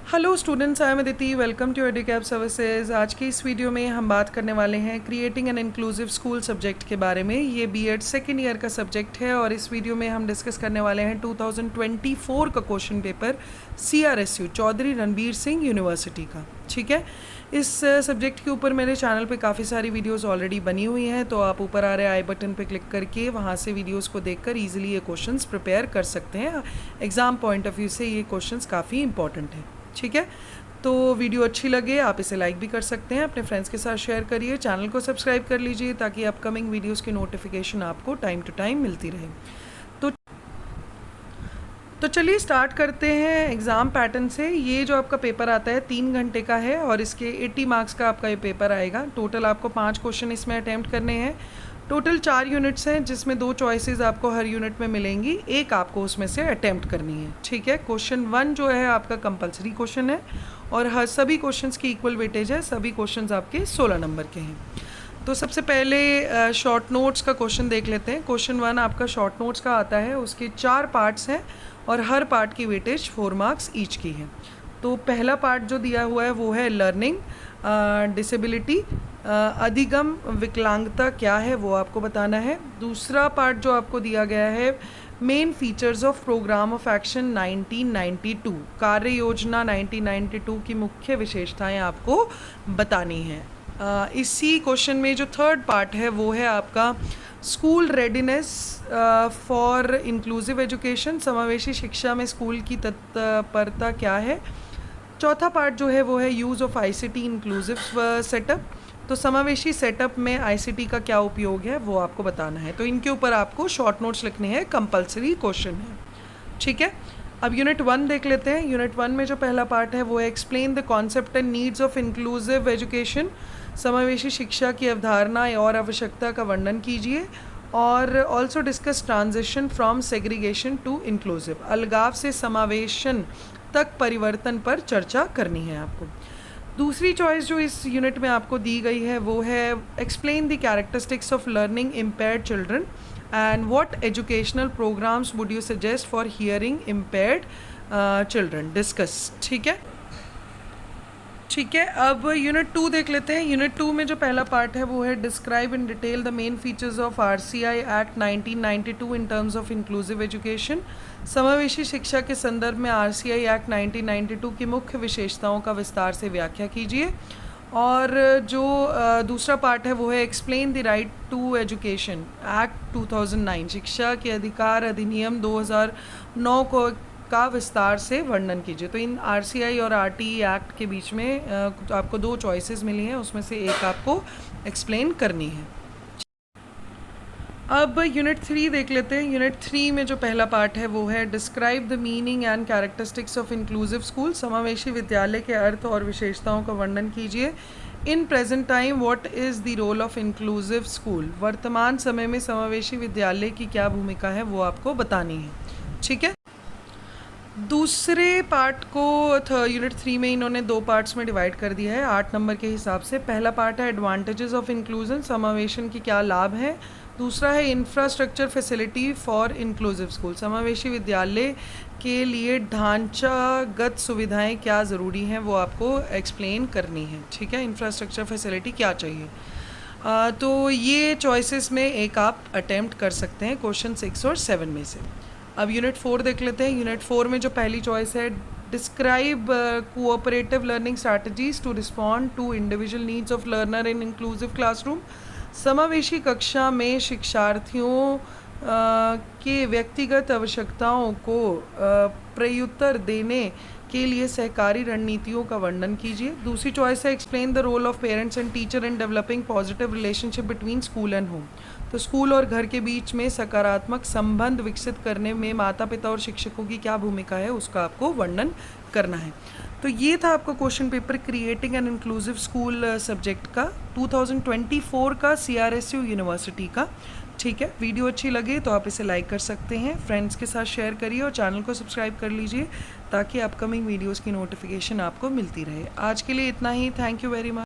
Hello students, I am Aditi. Welcome to Educap services. आज की इस वीडियो में हम बात करने वाले हैं creating an inclusive school subject के बारे में। ये बीएड सेकेंड ईयर का सब्जेक्ट है और इस वीडियो में हम डिस्कस करने वाले हैं 2024 का question paper CRSU Chaudhary Ranbir Singh university का। ठीक है, इस सब्जेक्ट के ऊपर मेरे चैनल पे काफ़ी सारी वीडियोस ऑलरेडी बनी हुई हैं, तो आप ऊपर आ रहे आई बटन पे क्लिक करके वहाँ से वीडियोस को देखकर इजीली ये क्वेश्चंस प्रिपेयर कर सकते हैं। एग्ज़ाम पॉइंट ऑफ व्यू से ये क्वेश्चंस काफ़ी इंपॉर्टेंट हैं। ठीक है, तो वीडियो अच्छी लगे आप इसे लाइक भी कर सकते हैं, अपने फ्रेंड्स के साथ शेयर करिए, चैनल को सब्सक्राइब कर लीजिए ताकि अपकमिंग वीडियोस की नोटिफिकेशन आपको टाइम टू टाइम मिलती रहे। तो चलिए स्टार्ट करते हैं एग्ज़ाम पैटर्न से। ये जो आपका पेपर आता है 3 घंटे का है और इसके 80 मार्क्स का आपका ये पेपर आएगा। टोटल आपको 5 क्वेश्चन इसमें अटैम्प्ट करने हैं। टोटल 4 यूनिट्स हैं जिसमें 2 चॉइसेस आपको हर यूनिट में मिलेंगी, एक आपको उसमें से अटैम्प्ट करनी है। ठीक है, क्वेश्चन 1 जो है आपका कंपलसरी क्वेश्चन है और हर सभी क्वेश्चंस की इक्वल वेटेज है। सभी क्वेश्चंस आपके 16 नंबर के हैं। तो सबसे पहले शॉर्ट नोट्स का क्वेश्चन देख लेते हैं। क्वेश्चन 1 आपका शॉर्ट नोट्स का आता है, उसके 4 पार्ट्स हैं और हर पार्ट की वेटेज 4 मार्क्स ईच की है। तो पहला पार्ट जो दिया हुआ है वो है लर्निंग डिसेबिलिटी, अधिगम विकलांगता क्या है वो आपको बताना है। दूसरा पार्ट जो आपको दिया गया है main features of programme of action 1992, कार्य योजना 1992 की मुख्य विशेषताएं आपको बतानी हैं। इसी क्वेश्चन में जो थर्ड पार्ट है वो है आपका school readiness for inclusive education, समावेशी शिक्षा में स्कूल की तत्परता क्या है। चौथा पार्ट जो है वो है use of ICT inclusive setup, तो समावेशी सेटअप में आईसीटी का क्या उपयोग है वो आपको बताना है। तो इनके ऊपर आपको शॉर्ट नोट्स लिखने हैं, कंपलसरी क्वेश्चन है। ठीक है, अब यूनिट 1 देख लेते हैं। यूनिट 1 में जो पहला पार्ट है वो है explain the concept and needs of inclusive education, समावेशी शिक्षा की अवधारणा और आवश्यकता का वर्णन कीजिए। और also discuss transition from segregation to inclusive, अलगाव से समावेशन तक परिवर्तन पर चर्चा करनी है आपको। दूसरी चॉइस जो इस यूनिट में आपको दी गई है वो है explain the characteristics of learning impaired children and what educational programmes would you suggest for hearing impaired children, discuss. ठीक है, अब यूनिट 2 देख लेते हैं। यूनिट 2 में जो पहला पार्ट है वो है describe in detail the main features of RCI act 1992 in terms of inclusive education, समावेशी शिक्षा के संदर्भ में RCI एक्ट 1992 की मुख्य विशेषताओं का विस्तार से व्याख्या कीजिए। और जो दूसरा पार्ट है वो है explain the right to education act 2009, शिक्षा के अधिकार अधिनियम 2009 का विस्तार से वर्णन कीजिए। तो इन RCI और RTE एक्ट के बीच में आपको 2 चॉइसेस मिली हैं, उसमें से एक आपको एक्सप्लेन करनी है। अब यूनिट 3 देख लेते हैं। यूनिट 3 में जो पहला पार्ट है वो है describe the meaning and characteristics of inclusive school, समावेशी विद्यालय के अर्थ और विशेषताओं का वर्णन कीजिए। In present time what is the role of inclusive school, वर्तमान समय में समावेशी विद्यालय की क्या भूमिका है वो आपको बतानी है। ठीक है, दूसरे पार्ट को यूनिट 3 में इन्होंने 2 पार्ट्स में डिवाइड कर दिया है 8 नंबर के हिसाब से। पहला पार्ट है एडवांटेजेस ऑफ इंक्लूजन, समावेशन की क्या लाभ है। दूसरा है infrastructure facility for inclusive school, समावेशी विद्यालय के लिए ढांचागत सुविधाएं क्या ज़रूरी हैं वो आपको एक्सप्लेन करनी है। ठीक है, इंफ्रास्ट्रक्चर फैसिलिटी क्या चाहिए। तो ये चॉइसेस में एक आप अटैम्प्ट कर सकते हैं क्वेश्चन 6 और 7 में से। अब यूनिट 4 देख लेते हैं। यूनिट 4 में जो पहली चॉइस है describe cooperative learning strategies to respond to individual needs of learner in inclusive classroom, समावेशी कक्षा में शिक्षार्थियों के व्यक्तिगत आवश्यकताओं को प्रत्युत्तर देने के लिए सहकारी रणनीतियों का वर्णन कीजिए। दूसरी चॉइस है explain the role of parents and teacher in developing positive relationship between school and home, तो स्कूल और घर के बीच में सकारात्मक संबंध विकसित करने में माता पिता और शिक्षकों की क्या भूमिका है उसका आपको वर्णन करना है। तो ये था आपका question paper creating an inclusive school subject का 2024 का CRSU यूनिवर्सिटी का। ठीक है, वीडियो अच्छी लगे तो आप इसे लाइक कर सकते हैं, फ्रेंड्स के साथ शेयर करिए और चैनल को सब्सक्राइब कर लीजिए ताकि अपकमिंग वीडियोस की नोटिफिकेशन आपको मिलती रहे। आज के लिए इतना ही, थैंक यू वेरी मच।